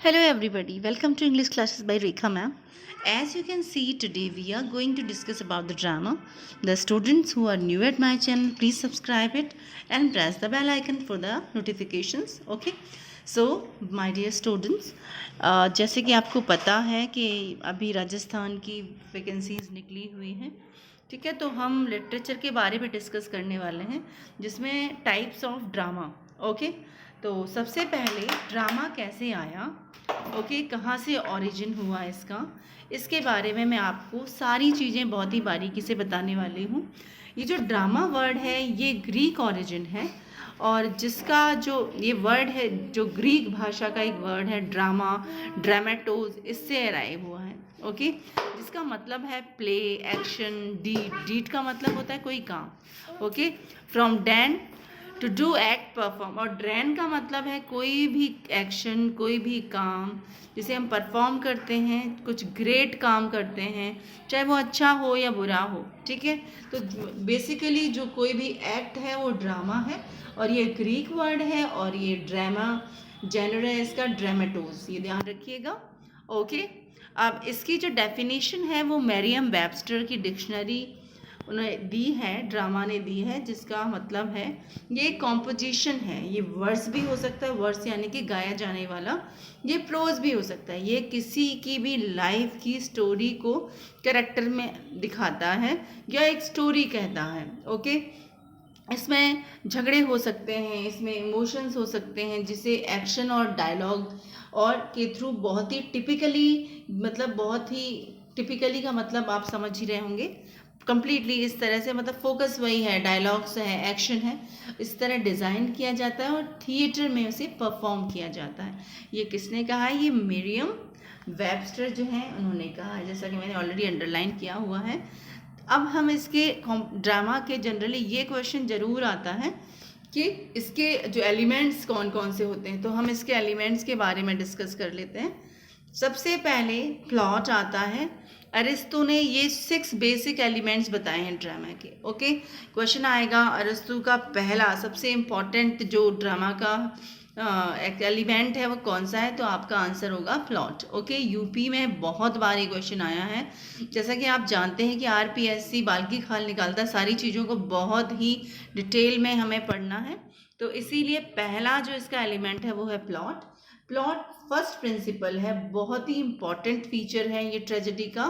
Hello everybody, welcome to English classes by Rekha ma'am. As you can see today we are going to discuss about the drama. The students who are new at my channel, please subscribe it and press the bell icon for the notifications. Okay. So my dear students, जैसे कि आपको पता है कि अभी राजस्थान की vacancies निकली हुई हैं, ठीक है। तो हम लिटरेचर के बारे में डिस्कस करने वाले हैं जिसमें टाइप्स ऑफ ड्रामा। ओके। तो सबसे पहले ड्रामा कैसे आया, ओके, कहाँ से ओरिजिन हुआ इसके बारे में मैं आपको सारी चीज़ें बहुत ही बारीकी से बताने वाली हूँ। ये जो ड्रामा वर्ड है ये ग्रीक ओरिजिन है और जिसका जो ये वर्ड है जो ग्रीक भाषा का एक वर्ड है ड्रामा, ड्रामेटोज, इससे अराइव हुआ है। ओके। जिसका मतलब है प्ले, एक्शन, डीड का मतलब होता है कोई काम। Okay. From dan to do act perform, और ड्रैन का मतलब है कोई भी एक्शन, कोई भी काम जिसे हम परफॉर्म करते हैं, कुछ ग्रेट काम करते हैं, चाहे वो अच्छा हो या बुरा हो, ठीक है। तो बेसिकली जो कोई भी एक्ट है वो ड्रामा है और ये ग्रीक वर्ड है और ये ड्रामा जेनर है इसका ड्रामेटोज, ये ध्यान रखिएगा। ओके। अब इसकी जो डेफिनेशन है वो मैरियम वेबस्टर की डिक्शनरी उन्होंने दी है, ड्रामा ने दी है, जिसका मतलब है ये कॉम्पोजिशन है। ये वर्स भी हो सकता है, वर्स यानी कि गाया जाने वाला, ये प्रोज भी हो सकता है। ये किसी की भी लाइफ की स्टोरी को कैरेक्टर में दिखाता है या एक स्टोरी कहता है। ओके। इसमें झगड़े हो सकते हैं, इसमें इमोशंस हो सकते हैं, जिसे एक्शन और डायलॉग और के थ्रू बहुत ही टिपिकली का मतलब आप समझ ही रहे होंगे, कंप्लीटली इस तरह से, मतलब फोकस वही है, डायलॉग्स है, एक्शन है, इस तरह डिज़ाइन किया जाता है और थिएटर में उसे परफॉर्म किया जाता है। ये किसने कहा है? ये मरियम वेबस्टर जो है उन्होंने कहा है, जैसा कि मैंने ऑलरेडी अंडरलाइन किया हुआ है। अब हम इसके ड्रामा के जनरली ये क्वेश्चन ज़रूर आता है कि इसके जो एलिमेंट्स कौन कौन से होते हैं, तो हम इसके एलिमेंट्स के बारे में डिस्कस कर लेते हैं। सबसे पहले प्लॉट आता है। अरिस्तु ने ये 6 बेसिक एलिमेंट्स बताए हैं ड्रामा के। ओके। क्वेश्चन आएगा अरिस्तु का पहला सबसे इम्पॉर्टेंट जो ड्रामा का एक एलिमेंट है वो कौन सा है, तो आपका आंसर होगा प्लॉट। ओके। यूपी में बहुत बार ये क्वेश्चन आया है। जैसा कि आप जानते हैं कि आरपीएससी बाल्की खाल निकालता है, सारी चीज़ों को बहुत ही डिटेल में हमें पढ़ना है, तो इसीलिए पहला जो इसका एलिमेंट है वो है प्लॉट। प्लॉट फर्स्ट प्रिंसिपल है, बहुत ही इंपॉर्टेंट फीचर है ये ट्रेजेडी का।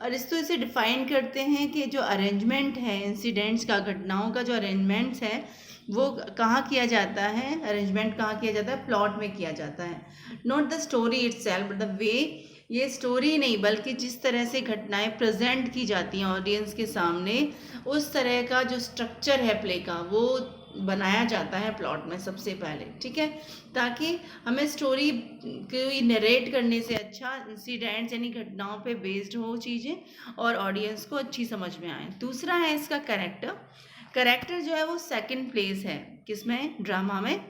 अरिस्तु इसे डिफाइन करते हैं कि जो अरेंजमेंट है इंसिडेंट्स का, घटनाओं का जो अरेंजमेंट्स है वो कहाँ किया जाता है, अरेंजमेंट कहाँ किया जाता है, प्लॉट में किया जाता है। Not the story itself but the way, ये स्टोरी नहीं बल्कि जिस तरह से घटनाएं प्रेजेंट की जाती हैं ऑडियंस के सामने, उस तरह का जो स्ट्रक्चर है प्ले का वो बनाया जाता है प्लॉट में सबसे पहले, ठीक है, ताकि हमें स्टोरी को नरेट करने से अच्छा इंसिडेंट्स यानी घटनाओं पे बेस्ड हो चीज़ें और ऑडियंस को अच्छी समझ में आए। दूसरा है इसका कैरेक्टर जो है वो सेकंड प्लेस है किसमें, ड्रामा में।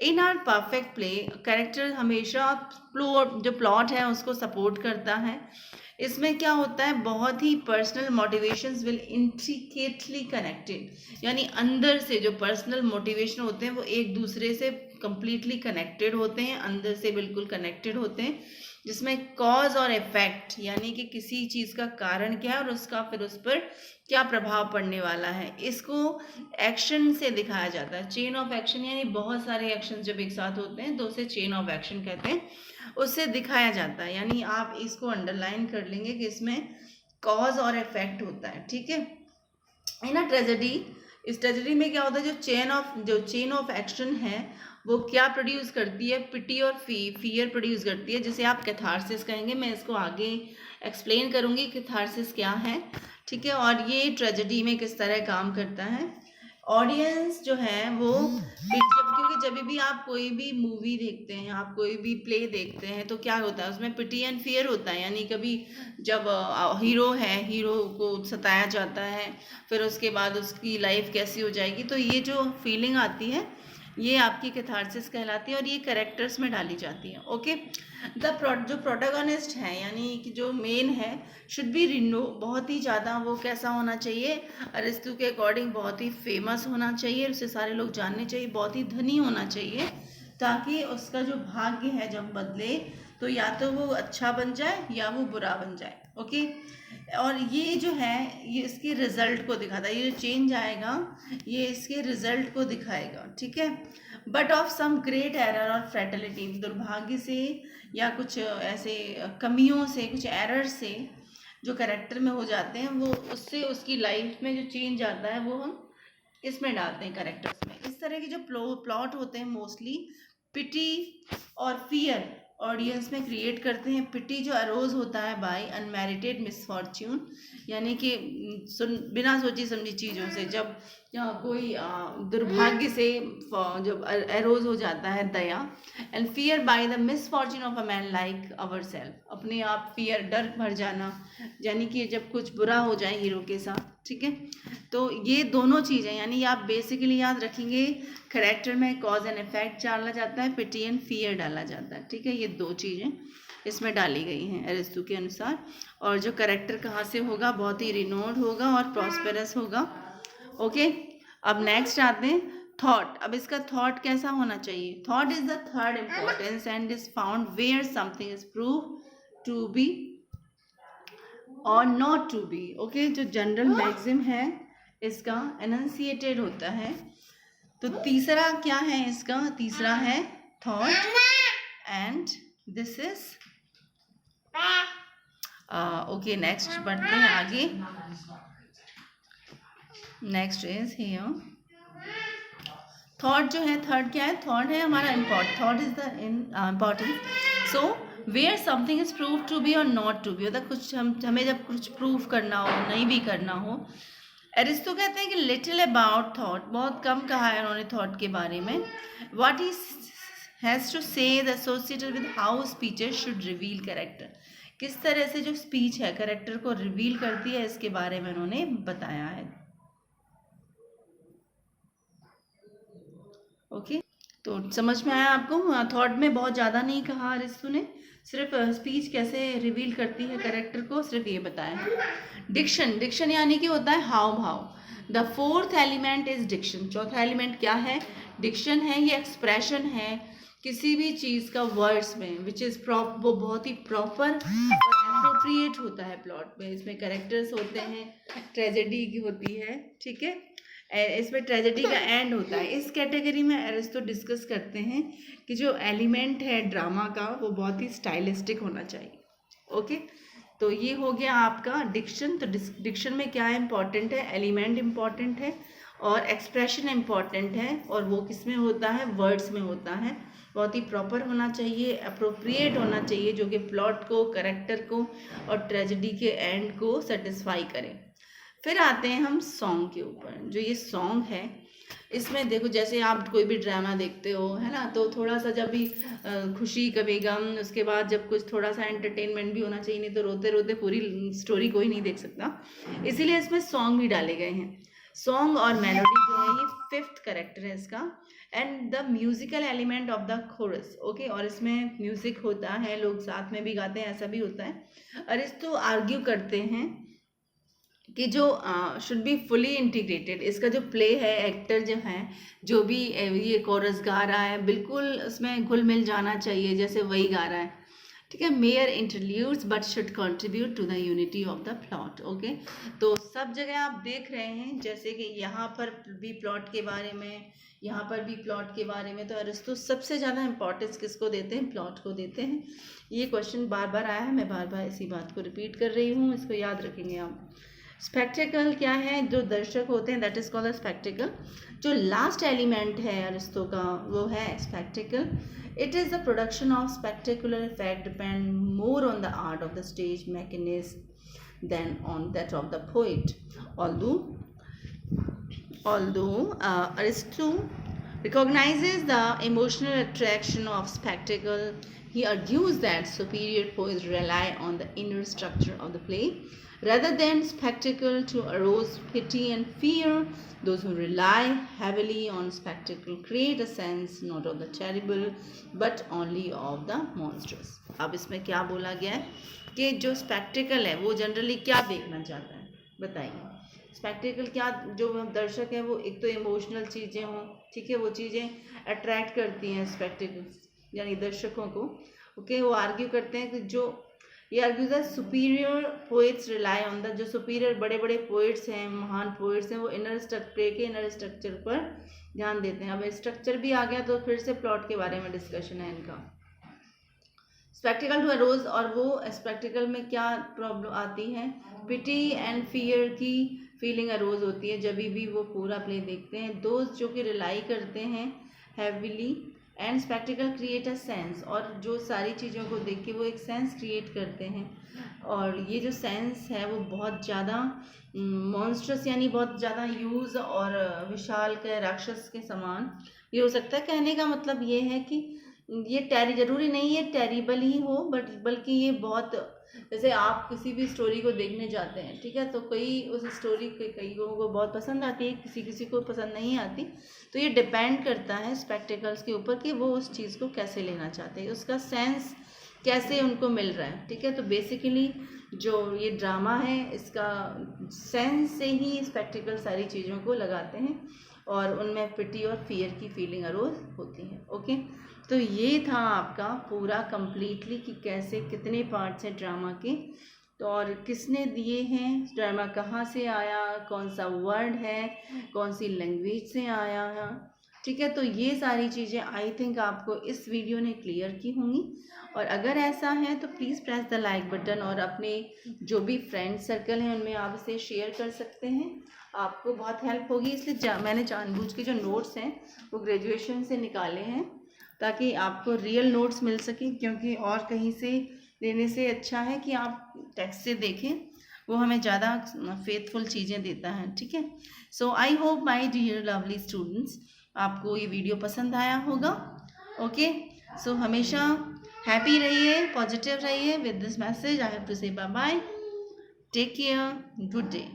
इन आर परफेक्ट प्ले कैरेक्टर हमेशा प्लॉट है उसको सपोर्ट करता है। इसमें क्या होता है, बहुत ही personal motivations will intricately connected, यानी अंदर से जो पर्सनल मोटिवेशन होते हैं वो एक दूसरे से कंप्लीटली कनेक्टेड होते हैं, अंदर से बिल्कुल कनेक्टेड होते हैं, जिसमें कॉज और इफेक्ट यानी कि किसी चीज़ का कारण क्या है और उसका फिर उस पर क्या प्रभाव पड़ने वाला है, इसको एक्शन से दिखाया जाता है। चेन ऑफ एक्शन यानी बहुत सारे एक्शन जब एक साथ होते हैं तो उसे चेन ऑफ एक्शन कहते हैं, उससे दिखाया जाता है। यानी आप इसको अंडरलाइन कर लेंगे कि इसमें कॉज और इफेक्ट होता है, ठीक है। इन अ ट्रेजेडी, इस ट्रेजेडी में क्या होता है, जो चेन ऑफ एक्शन है वो क्या प्रोड्यूस करती है, पिटी और फियर प्रोड्यूस करती है, जिसे आप कैथारसिस कहेंगे। मैं इसको आगे एक्सप्लेन करूँगी कैथारसिस क्या है, ठीक है, और ये ट्रेजेडी में किस तरह काम करता है। ऑडियंस जो है वो क्योंकि जब भी आप कोई भी मूवी देखते हैं, आप कोई भी प्ले देखते हैं, तो क्या होता है उसमें पिटी एंड फियर होता है, यानी कभी जब हीरो है, हीरो को सताया जाता है, फिर उसके बाद उसकी लाइफ कैसी हो जाएगी, तो ये जो फीलिंग आती है ये आपकी कैथारसिस कहलाती है और ये कैरेक्टर्स में डाली जाती है। ओके। जो प्रोटोगोनिस्ट है यानी कि जो मेन है शुड बी रिनो, बहुत ही ज़्यादा वो कैसा होना चाहिए, अरिस्तु के अकॉर्डिंग बहुत ही फेमस होना चाहिए, उसे सारे लोग जानने चाहिए, बहुत ही धनी होना चाहिए, ताकि उसका जो भाग्य है जब बदले तो या तो वो अच्छा बन जाए या वो बुरा बन जाए। ओके, और ये जो है ये इसके रिजल्ट को दिखाता है, ये जो चेंज आएगा ये इसके रिजल्ट को दिखाएगा, ठीक है। But of some great error और फैटलिटी, दुर्भाग्य से या कुछ ऐसे कमियों से, कुछ एरर से जो करेक्टर में हो जाते हैं, वो उससे उसकी लाइफ में जो चेंज आता है वो हम इसमें डालते हैं करेक्टर्स में। इस तरह के जो प्लॉट होते हैं मोस्टली पिटी और फियर ऑडियंस में क्रिएट करते हैं। पिटी जो अरोज होता है बाय अनमेरिटेड मिसफॉर्च्यून, यानी कि बिना सोची समझी चीज़ों से जब कोई दुर्भाग्य से जब अरोज हो जाता है दया। And fear by the misfortune of a man like our self, अपने आप फियर डर भर जाना, यानी कि जब कुछ बुरा हो जाए हीरो के साथ, ठीक है। तो ये दोनों चीज़ें, यानी आप बेसिकली याद रखेंगे करेक्टर में कॉज एंड इफेक्ट डाला जाता है, पिटी एंड फियर डाला जाता है, ठीक है। ये दो चीज़ें इसमें डाली गई हैं अरिस्तु के अनुसार। और जो करेक्टर कहाँ से होगा, बहुत ही रिनोड होगा और प्रॉस्पेरस होगा। ओके, अब नेक्स्ट आते हैं थॉट। अब इसका थॉट कैसा होना चाहिए? Thought is the third importance and is found where something is prove to be और नॉट टू बी। ओके, जो जनरल मैक्सिम है इसका एनंसिएटेड होता है। तो तीसरा क्या है इसका? तीसरा है thought and this is okay. Next बढ़ते हैं आगे। नेक्स्ट इज हियर थॉट जो है, थर्ड क्या है? थॉट है हमारा important, thought is the important. So where something is prove to be और नॉट टू बी, मतलब कुछ हमें जब कुछ प्रूव करना हो, नहीं भी करना हो। एरिस्टो कहते हैं कि लिटिल अबाउट थॉट, बहुत कम कहा है उन्होंने थॉट के बारे में। व्हाट ही हैज़ टू से the associated with how speeches should reveal character, किस तरह से जो स्पीच है कैरेक्टर को रिवील करती है, इसके बारे में उन्होंने बताया है। ओके, तो समझ में आया आपको? थॉट में बहुत ज़्यादा नहीं कहा अरिस्तु ने, सिर्फ स्पीच कैसे रिवील करती है कैरेक्टर को, सिर्फ ये बताया। डिक्शन, डिक्शन यानी कि होता है हाव भाव। The fourth element is diction, चौथा एलिमेंट क्या है? डिक्शन है। ये एक्सप्रेशन है किसी भी चीज़ का वर्ड्स में विच इज़ वो बहुत ही प्रॉपर और अप्रोप्रिएट होता है प्लॉट में। इसमें कैरेक्टर्स होते हैं, ट्रेजेडी की होती है, ठीक है। इसमें ट्रेजेडी का एंड होता है। इस कैटेगरी में अरिस्टो डिस्कस करते हैं कि जो एलिमेंट है ड्रामा का वो बहुत ही स्टाइलिस्टिक होना चाहिए। ओके, तो ये हो गया आपका डिक्शन। तो डिक्शन में क्या इम्पॉर्टेंट है? एलिमेंट इम्पॉर्टेंट है और एक्सप्रेशन इम्पॉर्टेंट है, और वो किस में होता है? वर्ड्स में होता है। बहुत ही प्रॉपर होना चाहिए, अप्रोप्रिएट होना चाहिए, जो कि प्लॉट को, कैरेक्टर को और ट्रेजेडी के एंड को सेटिस्फाई करें। फिर आते हैं हम सॉन्ग के ऊपर। जो ये सॉन्ग है इसमें देखो, जैसे आप कोई भी ड्रामा देखते हो, है ना, तो थोड़ा सा जब भी खुशी कभी गम, उसके बाद जब कुछ थोड़ा सा एंटरटेनमेंट भी होना चाहिए, नहीं तो रोते रोते पूरी स्टोरी कोई नहीं देख सकता। इसीलिए इसमें सॉन्ग भी डाले गए हैं। सॉन्ग और मेलोडी जो है ये फिफ्थ कैरेक्टर है इसका। And the musical element of the coarse. Okay, और इसमें म्यूजिक होता है, लोग साथ में भी गाते हैं, ऐसा भी होता है। अरिस्टो आर्ग्यू करते हैं कि जो शुड बी फुली इंटीग्रेटेड। इसका जो प्ले है, एक्टर जो है, जो भी ये कोरस गा रहा है, बिल्कुल उसमें घुल मिल जाना चाहिए जैसे वही गा रहा है, ठीक है। Mere interludes but should contribute to the unity of the plot. Okay, तो सब जगह आप देख रहे हैं जैसे कि यहाँ पर भी प्लॉट के बारे में, यहाँ पर भी प्लॉट के बारे में। तो अरिस्टो सबसे ज़्यादा इंपॉर्टेंस किसको देते हैं? प्लॉट को देते हैं। ये क्वेश्चन बार बार आया है, मैं बार बार इसी बात को रिपीट कर रही हूँ, इसको याद रखेंगे आप। स्पेक्टिकल क्या है? जो दर्शक होते हैं, दैट इज कॉल्ड स्पेक्टिकल। जो लास्ट एलिमेंट है अरिस्टो का वो है spectacle. It is the production of spectacular effect depend more on the art of the stage mechanism than on that of the poet. although Aristo recognizes the emotional attraction of spectacle, he argues that superior poets rely on the inner structure of the play rather than spectacle to arouse pity and fear. Those who rely heavily on spectacle create a sense not of the terrible but only of the monstrous. अब इसमें क्या बोला गया है कि जो spectacled है वो जनरली क्या देखना चाहता है, बताइए। स्पेक्टिकल क्या, जो दर्शक है वो एक तो इमोशनल चीज़ें हों, ठीक है, वो चीज़ें अट्रैक्ट करती हैं स्पेक्टिकल यानी दर्शकों को। ओके, वो आर्ग्यू करते हैं कि जो ये argue the superior poets rely on the, जो सुपीरियर बड़े बड़े पोइट्स हैं, महान पोइट्स हैं, वो इनर स्ट्रक्चर पर ध्यान देते हैं। अब स्ट्रक्चर भी आ गया तो फिर से प्लॉट के बारे में डिस्कशन है इनका। स्पेक्टिकल टू अरोज, और वो स्पेक्टिकल में क्या प्रॉब्लम आती है, पिटी एंड फियर की फीलिंग अरोज होती है जब भी वो पूरा प्ले देखते हैं। दोस्त जो कि रिलाई करते हैं heavily and spectacled create a sense, और जो सारी चीज़ों को देख के वो एक सेंस क्रिएट करते हैं, और ये जो सेंस है वो बहुत ज़्यादा मॉन्स्ट्रस यानी बहुत ज़्यादा ह्यूज और विशाल के राक्षस के समान ये हो सकता है। कहने का मतलब ये है कि ये जरूरी नहीं है टेरिबल ही हो, बल्कि ये बहुत, जैसे आप किसी भी स्टोरी को देखने जाते हैं, ठीक है, तो कई उस स्टोरी के कई लोगों को बहुत पसंद आती है, किसी को पसंद नहीं आती। तो ये डिपेंड करता है स्पेक्टिकल्स के ऊपर कि वो उस चीज़ को कैसे लेना चाहते हैं, उसका सेंस कैसे उनको मिल रहा है, ठीक है। तो बेसिकली जो ये ड्रामा है इसका सेंस से ही स्पेक्टिकल सारी चीज़ों को लगाते हैं और उनमें पिटी और फियर की फीलिंग अरोज होती है। ओके, तो ये था आपका पूरा कंप्लीटली कि कैसे कितने पार्ट्स हैं ड्रामा के, तो और किसने दिए हैं, ड्रामा कहाँ से आया, कौन सा वर्ड है, कौन सी लैंग्वेज से आया है, ठीक है। तो ये सारी चीज़ें आई थिंक आपको इस वीडियो ने क्लियर की होंगी, और अगर ऐसा है तो please press the like button, और अपने जो भी फ्रेंड सर्कल हैं उनमें आप इसे शेयर कर सकते हैं, आपको बहुत हेल्प होगी। इसलिए मैंने जानबूझ के जो नोट्स हैं वो ग्रेजुएशन से निकाले हैं ताकि आपको रियल नोट्स मिल सकें, क्योंकि और कहीं से लेने से अच्छा है कि आप टेक्स्ट से देखें, वो हमें ज़्यादा फेथफुल चीज़ें देता है, ठीक है। So I hope my dear lovely students आपको ये वीडियो पसंद आया होगा। ओके, सो हमेशा हैप्पी रहिए, पॉजिटिव रहिए। With this message I have to say bye bye, take care, good day.